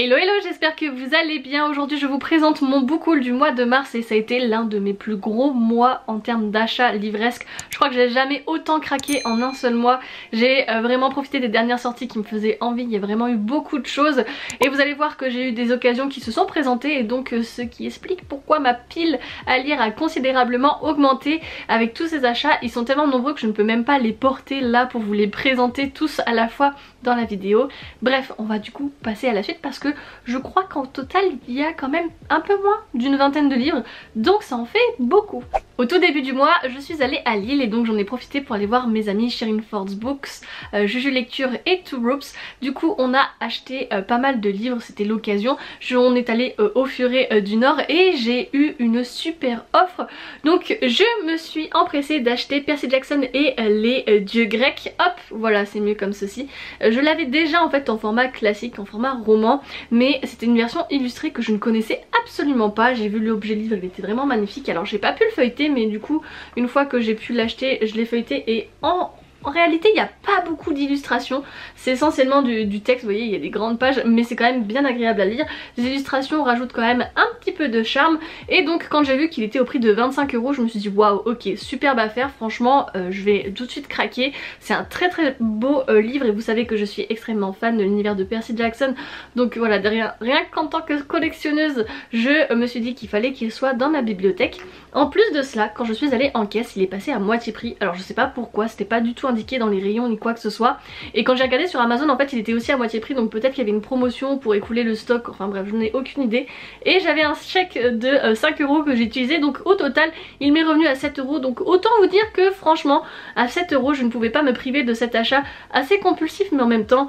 Hello hello, j'espère que vous allez bien. Aujourd'hui je vous présente mon book haul du mois de mars et ça a été l'un de mes plus gros mois en termes d'achat livresque. Je crois que j'ai jamais autant craqué en un seul mois. J'ai vraiment profité des dernières sorties qui me faisaient envie, il y a vraiment eu beaucoup de choses et vous allez voir que j'ai eu des occasions qui se sont présentées et donc ce qui explique pourquoi ma pile à lire a considérablement augmenté avec tous ces achats. Ils sont tellement nombreux que je ne peux même pas les porter là pour vous les présenter tous à la fois dans la vidéo. Bref, on va du coup passer à la suite parce que je crois qu'en total il y a quand même un peu moins d'une vingtaine de livres, donc ça en fait beaucoup. Au tout début du mois, je suis allée à Lille et donc j'en ai profité pour aller voir mes amis Sherin Ford's Books, Juju Lecture et Two Ropes. Du coup on a acheté pas mal de livres, c'était l'occasion. On est allé au Furet du Nord et j'ai eu une super offre. Donc je me suis empressée d'acheter Percy Jackson et les dieux grecs. Hop, voilà, c'est mieux comme ceci. Je l'avais déjà en fait en format classique, en format roman, mais c'était une version illustrée que je ne connaissais absolument pas. J'ai vu l'objet livre, il était vraiment magnifique. Alors j'ai pas pu le feuilleter, mais du coup une fois que j'ai pu l'acheter, je l'ai feuilleté et en réalité il n'y a pas beaucoup d'illustrations, c'est essentiellement du texte, vous voyez il y a des grandes pages mais c'est quand même bien agréable à lire. Les illustrations rajoutent quand même un petit peu de charme et donc quand j'ai vu qu'il était au prix de 25 €, je me suis dit waouh, ok, superbe affaire, franchement je vais tout de suite craquer. C'est un très très beau livre et vous savez que je suis extrêmement fan de l'univers de Percy Jackson, donc voilà, rien qu'en tant que collectionneuse je me suis dit qu'il fallait qu'il soit dans ma bibliothèque. En plus de cela, quand je suis allée en caisse, il est passé à moitié prix. Alors je sais pas pourquoi, c'était pas du tout indiqué dans les rayons ni quoi que ce soit. Et quand j'ai regardé sur Amazon, en fait il était aussi à moitié prix, donc peut-être qu'il y avait une promotion pour écouler le stock, enfin bref, je n'ai aucune idée. Et j'avais un chèque de 5 € que j'ai utilisé, donc au total il m'est revenu à 7 €. Donc autant vous dire que franchement à 7 € je ne pouvais pas me priver de cet achat assez compulsif, mais en même temps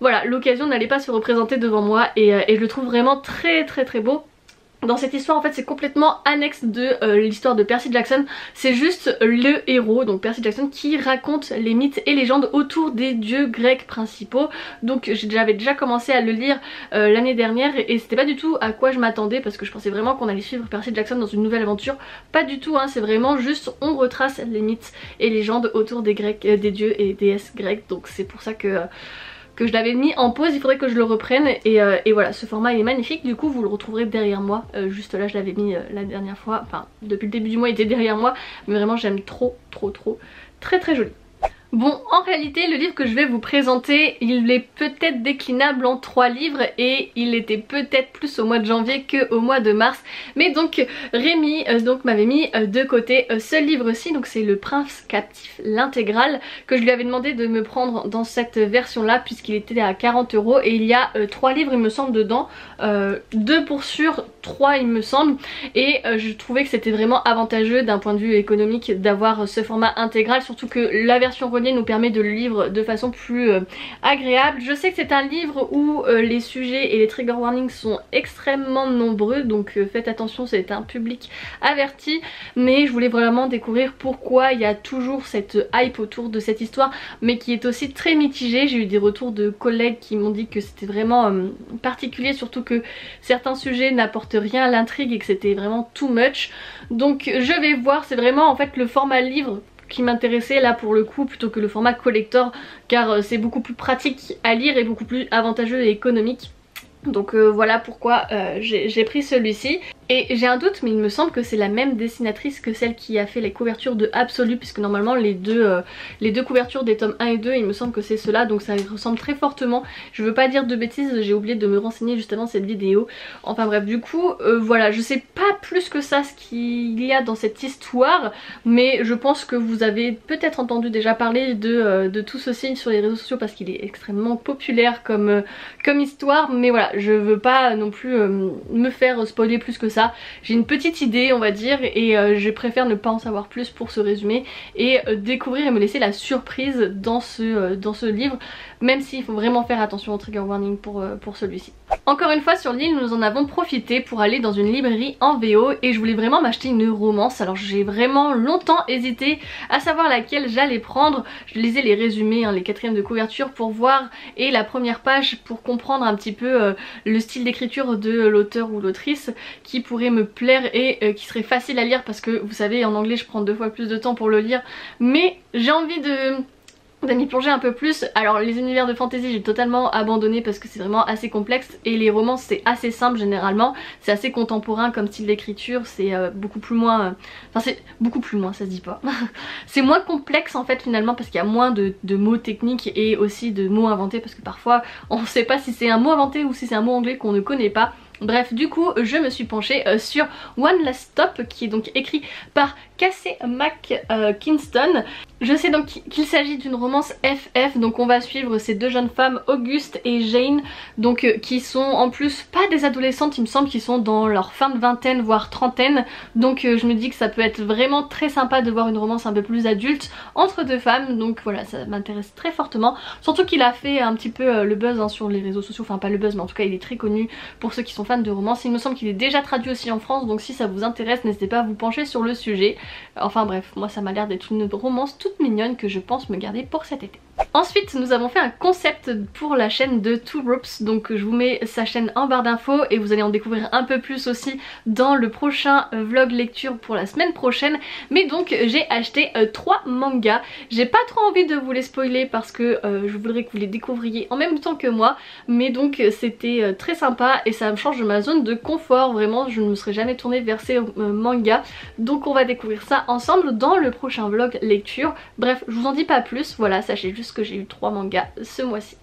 voilà, l'occasion n'allait pas se représenter devant moi et je le trouve vraiment très très très beau. Dans cette histoire en fait c'est complètement annexe de l'histoire de Percy Jackson, c'est juste le héros, donc Percy Jackson, qui raconte les mythes et légendes autour des dieux grecs principaux. Donc j'avais déjà commencé à le lire l'année dernière et c'était pas du tout à quoi je m'attendais parce que je pensais vraiment qu'on allait suivre Percy Jackson dans une nouvelle aventure. Pas du tout, hein, c'est vraiment juste on retrace les mythes et légendes autour des grecs, des dieux et déesses grecs, donc c'est pour ça que je l'avais mis en pause, il faudrait que je le reprenne et voilà, ce format il est magnifique. Du coup vous le retrouverez derrière moi, juste là je l'avais mis la dernière fois, enfin depuis le début du mois il était derrière moi, mais vraiment j'aime trop, très très joli. Bon, en réalité le livre que je vais vous présenter il est peut-être déclinable en 3 livres et il était peut-être plus au mois de janvier que au mois de mars, mais donc Rémi donc m'avait mis de côté ce livre-ci, donc c'est Le Prince Captif, l'intégrale, que je lui avais demandé de me prendre dans cette version là puisqu'il était à 40 € et il y a 3 livres il me semble dedans, 2 pour sûr, 3 il me semble, et je trouvais que c'était vraiment avantageux d'un point de vue économique d'avoir ce format intégral, surtout que la version nous permet de le lire de façon plus agréable. Je sais que c'est un livre où les sujets et les trigger warnings sont extrêmement nombreux, donc faites attention, c'est un public averti, mais je voulais vraiment découvrir pourquoi il y a toujours cette hype autour de cette histoire, mais qui est aussi très mitigée. J'ai eu des retours de collègues qui m'ont dit que c'était vraiment particulier, surtout que certains sujets n'apportent rien à l'intrigue et que c'était vraiment too much. Donc je vais voir, c'est vraiment en fait le format livre qui m'intéressait là pour le coup plutôt que le format collector, car c'est beaucoup plus pratique à lire et beaucoup plus avantageux et économique. Donc voilà pourquoi j'ai pris celui-ci. Et j'ai un doute, mais il me semble que c'est la même dessinatrice que celle qui a fait les couvertures de Absolu, puisque normalement les deux couvertures des tomes 1 et 2 il me semble que c'est cela, donc ça ressemble très fortement. Je veux pas dire de bêtises, j'ai oublié de me renseigner juste avant cette vidéo. Enfin bref, du coup voilà, je sais pas plus que ça ce qu'il y a dans cette histoire, mais je pense que vous avez peut-être entendu déjà parler de tout ceci sur les réseaux sociaux parce qu'il est extrêmement populaire comme histoire, mais voilà, je veux pas non plus me faire spoiler plus que ça. J'ai une petite idée on va dire et je préfère ne pas en savoir plus pour ce résumé et découvrir et me laisser la surprise dans ce livre, même s'il faut vraiment faire attention au trigger warning pour celui-ci. Encore une fois sur l'île nous en avons profité pour aller dans une librairie en VO et je voulais vraiment m'acheter une romance. Alors j'ai vraiment longtemps hésité à savoir laquelle j'allais prendre. Je lisais les résumés, hein, les quatrièmes de couverture pour voir et la première page pour comprendre un petit peu le style d'écriture de l'auteur ou l'autrice qui pourrait me plaire et qui serait facile à lire parce que vous savez en anglais je prends 2 fois plus de temps pour le lire, mais j'ai envie d'y plonger un peu plus. Alors les univers de fantasy j'ai totalement abandonné parce que c'est vraiment assez complexe, et les romances c'est assez simple généralement, c'est assez contemporain comme style d'écriture, c'est beaucoup plus moins... Enfin c'est beaucoup plus moins, ça se dit pas. C'est moins complexe en fait finalement parce qu'il y a moins de mots techniques et aussi de mots inventés, parce que parfois on sait pas si c'est un mot inventé ou si c'est un mot anglais qu'on ne connaît pas. Bref, du coup je me suis penchée sur One Last Stop, qui est donc écrit par Casey McKinston. Je sais donc qu'il s'agit d'une romance FF, donc on va suivre ces deux jeunes femmes, Auguste et Jane, donc qui sont en plus pas des adolescentes, il me semble qu'ils sont dans leur fin de vingtaine voire trentaine, donc je me dis que ça peut être vraiment très sympa de voir une romance un peu plus adulte entre deux femmes, donc voilà, ça m'intéresse très fortement, surtout qu'il a fait un petit peu le buzz hein, sur les réseaux sociaux, enfin pas le buzz mais en tout cas il est très connu pour ceux qui sont fans de romance. Il me semble qu'il est déjà traduit aussi en France, donc si ça vous intéresse n'hésitez pas à vous pencher sur le sujet. Enfin bref, moi ça m'a l'air d'être une romance toute mignonne que je pense me garder pour cet été. Ensuite nous avons fait un concept pour la chaîne de Two Ropes, donc je vous mets sa chaîne en barre d'infos et vous allez en découvrir un peu plus aussi dans le prochain vlog lecture pour la semaine prochaine. Mais donc j'ai acheté 3 mangas, j'ai pas trop envie de vous les spoiler parce que je voudrais que vous les découvriez en même temps que moi, mais donc c'était très sympa et ça me change de ma zone de confort, vraiment je ne me serais jamais tournée vers ces mangas, donc on va découvrir ça ensemble dans le prochain vlog lecture. Bref, je vous en dis pas plus, voilà, sachez juste que j'ai eu 3 mangas ce mois-ci.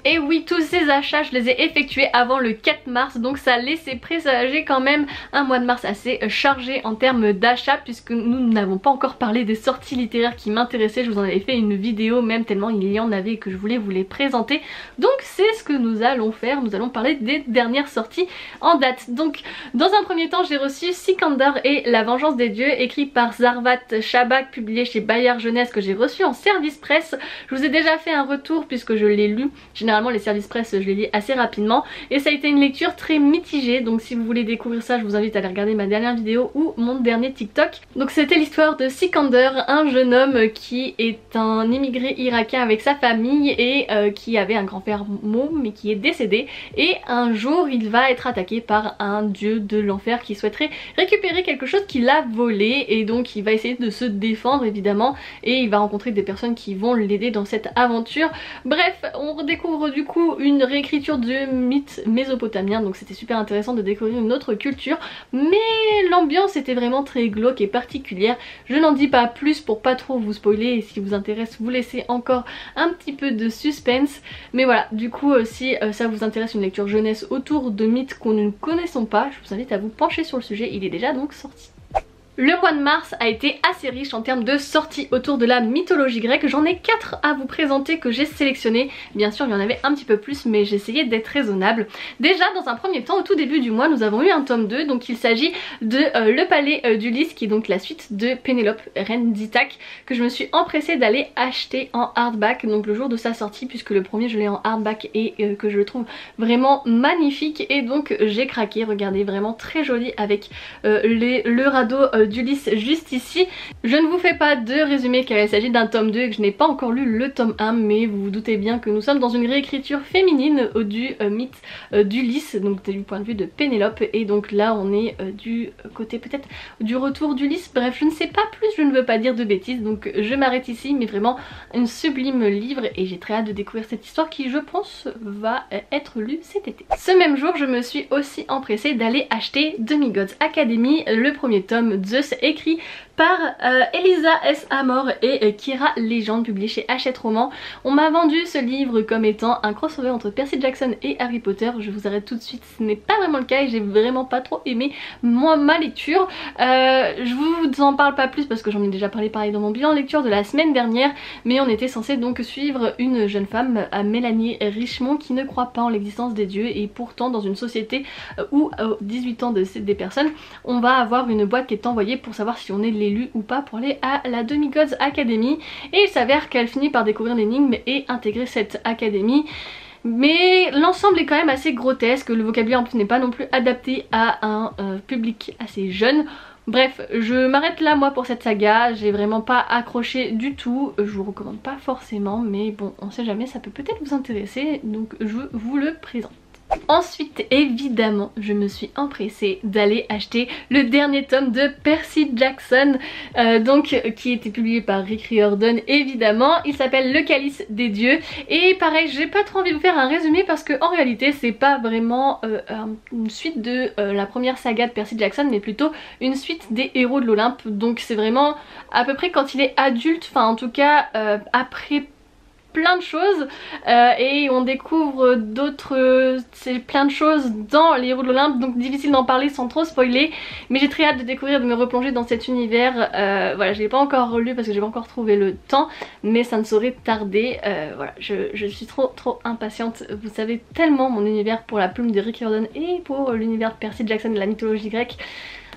Et oui, tous ces achats je les ai effectués avant le 4 mars, donc ça laissait présager quand même un mois de mars assez chargé en termes d'achats, puisque nous n'avons pas encore parlé des sorties littéraires qui m'intéressaient. Je vous en avais fait une vidéo même tellement il y en avait et que je voulais vous les présenter, donc c'est ce que nous allons faire, nous allons parler des dernières sorties en date. Donc dans un premier temps j'ai reçu Sikander et la vengeance des dieux, écrit par Zarvat Shabak, publié chez Bayard Jeunesse, que j'ai reçu en service presse. Je vous ai déjà fait un retour puisque je l'ai lu. Généralement les services presse je les lis assez rapidement et ça a été une lecture très mitigée, donc si vous voulez découvrir ça je vous invite à aller regarder ma dernière vidéo ou mon dernier TikTok. Donc c'était l'histoire de Sikander, un jeune homme qui est un immigré irakien avec sa famille et qui avait un grand-père môme mais qui est décédé, et un jour il va être attaqué par un dieu de l'enfer qui souhaiterait récupérer quelque chose qu'il a volé, et donc il va essayer de se défendre évidemment et il va rencontrer des personnes qui vont l'aider dans cette aventure. Bref, on redécouvre du coup une réécriture de mythes mésopotamiens, donc c'était super intéressant de découvrir une autre culture, mais l'ambiance était vraiment très glauque et particulière. Je n'en dis pas plus pour pas trop vous spoiler, et si vous intéresse vous laissez encore un petit peu de suspense, mais voilà, du coup si ça vous intéresse une lecture jeunesse autour de mythes qu'on ne connaissons pas, je vous invite à vous pencher sur le sujet, il est déjà donc sorti. Le mois de mars a été assez riche en termes de sorties autour de la mythologie grecque. J'en ai 4 à vous présenter que j'ai sélectionné. Bien sûr il y en avait un petit peu plus mais j'ai essayé d'être raisonnable. Déjà dans un premier temps, au tout début du mois, nous avons eu un tome 2. Donc il s'agit de Le Palais d'Ulysse, qui est donc la suite de Pénélope, reine d'Ithaque, que je me suis empressée d'aller acheter en hardback donc le jour de sa sortie, puisque le premier je l'ai en hardback et que je le trouve vraiment magnifique, et donc j'ai craqué. Regardez, vraiment très joli avec le radeau d'Ulysse juste ici. Je ne vous fais pas de résumé car il s'agit d'un tome 2 et que je n'ai pas encore lu le tome 1, mais vous vous doutez bien que nous sommes dans une réécriture féminine du mythe d'Ulysse, donc du point de vue de Pénélope, et donc là on est du côté peut-être du retour d'Ulysse. Bref, je ne sais pas plus, je ne veux pas dire de bêtises, donc je m'arrête ici, mais vraiment un sublime livre et j'ai très hâte de découvrir cette histoire qui, je pense, va être lue cet été. Ce même jour je me suis aussi empressée d'aller acheter Demigods Academy, le premier tome de écrit par Elisa S. Amor et Kira Legend, publié chez Hachette Roman. On m'a vendu ce livre comme étant un crossover entre Percy Jackson et Harry Potter. Je vous arrête tout de suite, ce n'est pas vraiment le cas et j'ai vraiment pas trop aimé ma lecture. Je vous en parle pas plus parce que j'en ai déjà parlé pareil dans mon bilan lecture de la semaine dernière, mais on était censé donc suivre une jeune femme, Mélanie Richemont, qui ne croit pas en l'existence des dieux, et pourtant dans une société où 18 ans des personnes, on va avoir une boîte qui est envoyée pour savoir si on est l'élu ou pas pour aller à la Demigods Academy, et il s'avère qu'elle finit par découvrir l'énigme et intégrer cette académie. Mais l'ensemble est quand même assez grotesque, le vocabulaire en plus n'est pas non plus adapté à un public assez jeune. Bref, je m'arrête là moi pour cette saga, j'ai vraiment pas accroché du tout, je vous recommande pas forcément, mais bon on sait jamais, ça peut peut-être vous intéresser, donc je vous le présente. Ensuite évidemment je me suis empressée d'aller acheter le dernier tome de Percy Jackson qui était publié par Rick Riordan évidemment. Il s'appelle Le Calice des Dieux et pareil j'ai pas trop envie de vous faire un résumé parce que en réalité c'est pas vraiment une suite de la première saga de Percy Jackson mais plutôt une suite des héros de l'Olympe, donc c'est vraiment à peu près quand il est adulte, enfin en tout cas après plein de choses et on découvre plein de choses dans les héros de l'Olympe, donc difficile d'en parler sans trop spoiler, mais j'ai très hâte de découvrir, de me replonger dans cet univers. Voilà, je l'ai pas encore relu parce que j'ai pas encore trouvé le temps, mais ça ne saurait tarder. Voilà, je suis trop impatiente. Vous savez tellement mon univers pour la plume de Rick Riordan et pour l'univers de Percy Jackson et la mythologie grecque.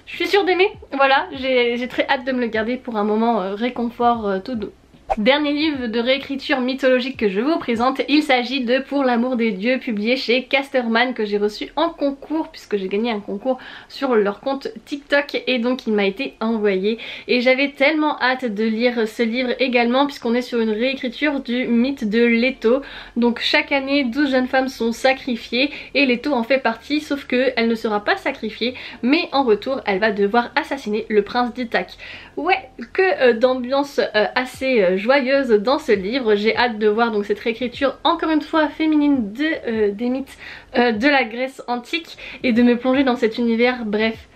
Je suis sûre d'aimer, voilà, j'ai très hâte de me le garder pour un moment réconfort tout doux. Dernier livre de réécriture mythologique que je vous présente, il s'agit de Pour l'amour des dieux, publié chez Casterman, que j'ai reçu en concours puisque j'ai gagné un concours sur leur compte TikTok et donc il m'a été envoyé et j'avais tellement hâte de lire ce livre également puisqu'on est sur une réécriture du mythe de Leto. Donc chaque année 12 jeunes femmes sont sacrifiées et Leto en fait partie, sauf qu'elle ne sera pas sacrifiée mais en retour elle va devoir assassiner le prince d'Ithaque. Ouais, que d'ambiance assez joyeuse dans ce livre. J'ai hâte de voir donc cette réécriture encore une fois féminine des mythes de la Grèce antique et de me plonger dans cet univers. Bref,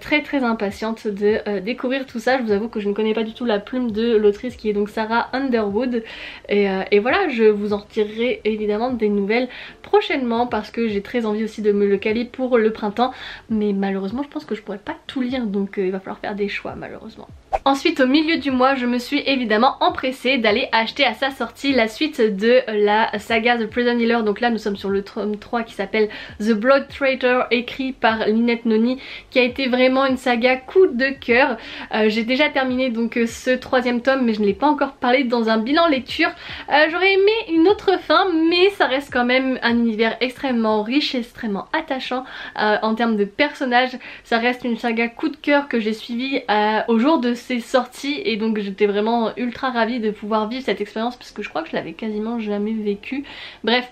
très impatiente de découvrir tout ça. Je vous avoue que je ne connais pas du tout la plume de l'autrice qui est donc Sarah Underwood et voilà, je vous en retirerai évidemment des nouvelles prochainement parce que j'ai très envie aussi de me le caler pour le printemps, mais malheureusement je pense que je pourrais pas tout lire, donc il va falloir faire des choix malheureusement. Ensuite au milieu du mois je me suis évidemment empressée d'aller acheter à sa sortie la suite de la saga The Prison Healer. Donc là nous sommes sur le tome 3 qui s'appelle The Blood Traitor, écrit par Lynette Noni, qui a été vraiment une saga coup de cœur. J'ai déjà terminé donc ce troisième tome mais je ne l'ai pas encore parlé dans un bilan lecture. J'aurais aimé une autre fin mais ça reste quand même un univers extrêmement riche, extrêmement attachant en termes de personnages. Ça reste une saga coup de cœur que j'ai suivie au jour de ses sorties et donc j'étais vraiment ultra ravie de pouvoir vivre cette expérience parce que je crois que je l'avais quasiment jamais vécue. Bref,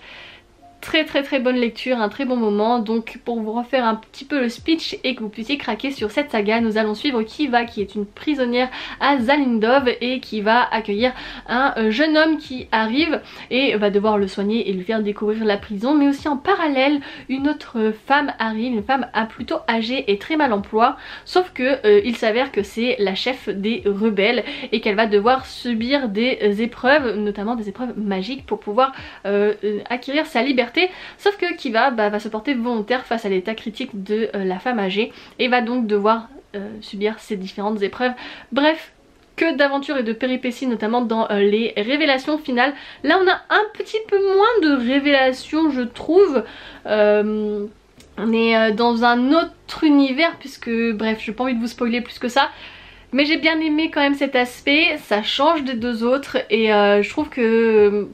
très bonne lecture, un très bon moment. Donc pour vous refaire un petit peu le speech et que vous puissiez craquer sur cette saga, nous allons suivre Kiva qui est une prisonnière à Zalindov et qui va accueillir un jeune homme qui arrive et va devoir le soigner et lui faire découvrir la prison, mais aussi en parallèle une autre femme arrive, une femme plutôt âgée et très mal en emploi, sauf que il s'avère que c'est la chef des rebelles et qu'elle va devoir subir des épreuves, notamment des épreuves magiques pour pouvoir acquérir sa liberté. Sauf que Kiva va se porter volontaire face à l'état critique de la femme âgée et va donc devoir subir ces différentes épreuves. Bref, que d'aventures et de péripéties, notamment dans les révélations finales. Là on a un petit peu moins de révélations je trouve. On est dans un autre univers puisque bref j'ai pas envie de vous spoiler plus que ça. Mais j'ai bien aimé quand même cet aspect, ça change des deux autres et je trouve que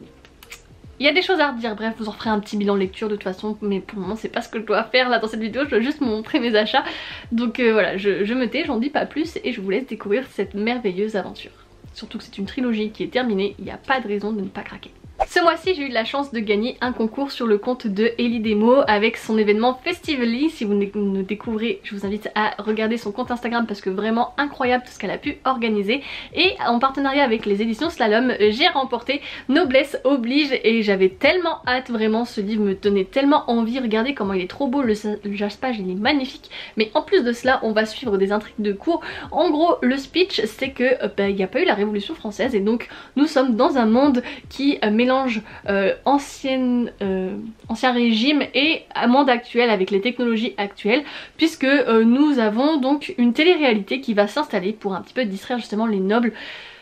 il y a des choses à redire. Bref, vous en ferez un petit bilan lecture de toute façon, mais pour le moment c'est pas ce que je dois faire là dans cette vidéo, je dois juste montrer mes achats. Donc voilà, je me tais, j'en dis pas plus et je vous laisse découvrir cette merveilleuse aventure. Surtout que c'est une trilogie qui est terminée, il n'y a pas de raison de ne pas craquer. Ce mois-ci j'ai eu la chance de gagner un concours sur le compte de Ellie Demo avec son événement Festively. Si vous ne découvrez, je vous invite à regarder son compte Instagram parce que vraiment incroyable tout ce qu'elle a pu organiser. Et en partenariat avec les éditions Slalom, j'ai remporté Noblesse Oblige et j'avais tellement hâte, vraiment ce livre me donnait tellement envie. Regardez comment il est trop beau, le jaspage il est magnifique, mais en plus de cela on va suivre des intrigues de cours. En gros le speech c'est que il n'y a pas eu la Révolution française et donc nous sommes dans un monde qui mélange ancien régime et monde actuel avec les technologies actuelles, puisque nous avons donc une télé-réalité qui va s'installer pour un petit peu distraire justement les nobles.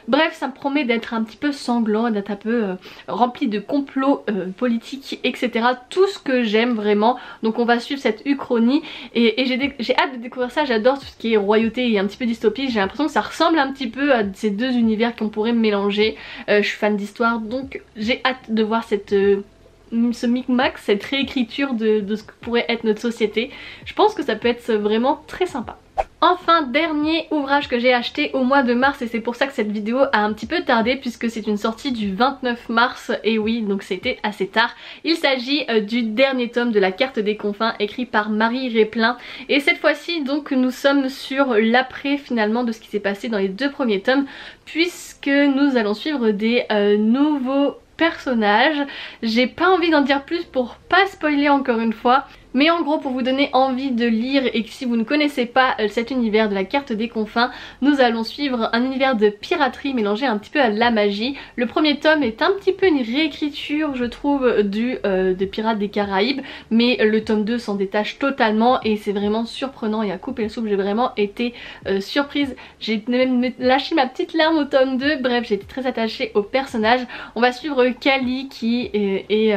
Bref, ça me promet d'être un petit peu sanglant, d'être un peu rempli de complots politiques, etc. Tout ce que j'aime vraiment. Donc on va suivre cette uchronie et j'ai hâte de découvrir ça. J'adore tout ce qui est royauté et un petit peu dystopie. J'ai l'impression que ça ressemble un petit peu à ces deux univers qu'on pourrait mélanger. Je suis fan d'histoire, donc j'ai hâte de voir ce micmac, cette réécriture de ce que pourrait être notre société. Je pense que ça peut être vraiment très sympa. Enfin, dernier ouvrage que j'ai acheté au mois de mars, et c'est pour ça que cette vidéo a un petit peu tardé puisque c'est une sortie du 29 mars, et oui, donc c'était assez tard. Il s'agit du dernier tome de La Carte des Confins écrit par Marie Réplin, et cette fois-ci donc nous sommes sur l'après finalement de ce qui s'est passé dans les 2 premiers tomes, puisque nous allons suivre des nouveaux personnages. J'ai pas envie d'en dire plus pour pas spoiler encore une fois. Mais en gros, pour vous donner envie de lire et que si vous ne connaissez pas cet univers de La Carte des Confins, nous allons suivre un univers de piraterie mélangé un petit peu à la magie. Le premier tome est un petit peu une réécriture, je trouve, de Pirates des Caraïbes, mais le tome 2 s'en détache totalement et c'est vraiment surprenant et à couper le souffle. J'ai vraiment été surprise. J'ai même lâché ma petite larme au tome 2. Bref, j'ai été très attachée au personnage. On va suivre Kali qui est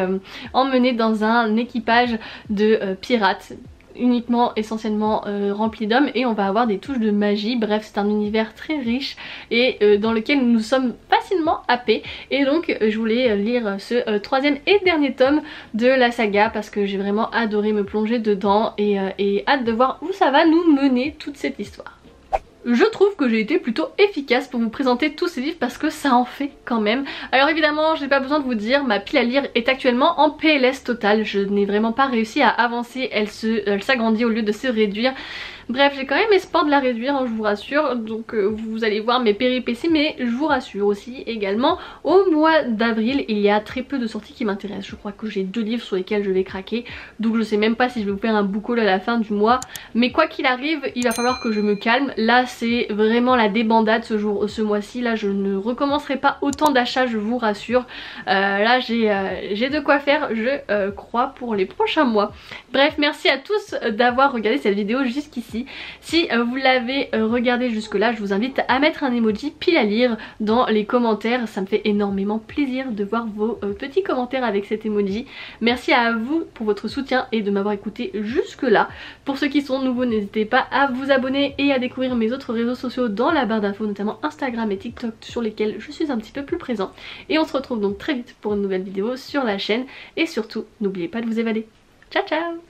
emmenée dans un équipage de pirates uniquement essentiellement rempli d'hommes, et on va avoir des touches de magie. Bref, c'est un univers très riche et dans lequel nous sommes facilement happés, et donc je voulais lire ce 3e et dernier tome de la saga parce que j'ai vraiment adoré me plonger dedans et hâte de voir où ça va nous mener toute cette histoire. Je trouve que j'ai été plutôt efficace pour vous présenter tous ces livres parce que ça en fait quand même. Alors évidemment, je n'ai pas besoin de vous dire, ma pile à lire est actuellement en PLS total. Je n'ai vraiment pas réussi à avancer, elle s'agrandit au lieu de se réduire. Bref, j'ai quand même espoir de la réduire, hein, je vous rassure, donc vous allez voir mes péripéties, mais je vous rassure aussi également, au mois d'avril, il y a très peu de sorties qui m'intéressent. Je crois que j'ai 2 livres sur lesquels je vais craquer, donc je sais même pas si je vais vous faire un book haul à la fin du mois, mais quoi qu'il arrive, il va falloir que je me calme. Là, c'est vraiment la débandade ce mois-ci, là je ne recommencerai pas autant d'achats, je vous rassure. Là j'ai de quoi faire, je crois, pour les prochains mois. Bref, merci à tous d'avoir regardé cette vidéo jusqu'ici. Si vous l'avez regardé jusque là, je vous invite à mettre un emoji pile à lire dans les commentaires. Ça me fait énormément plaisir de voir vos petits commentaires avec cet emoji. Merci à vous pour votre soutien et de m'avoir écouté jusque là. Pour ceux qui sont nouveaux, n'hésitez pas à vous abonner et à découvrir mes autres réseaux sociaux dans la barre d'infos, notamment Instagram et TikTok, sur lesquels je suis un petit peu plus présent. Et on se retrouve donc très vite pour une nouvelle vidéo sur la chaîne, et surtout n'oubliez pas de vous évader. Ciao ciao!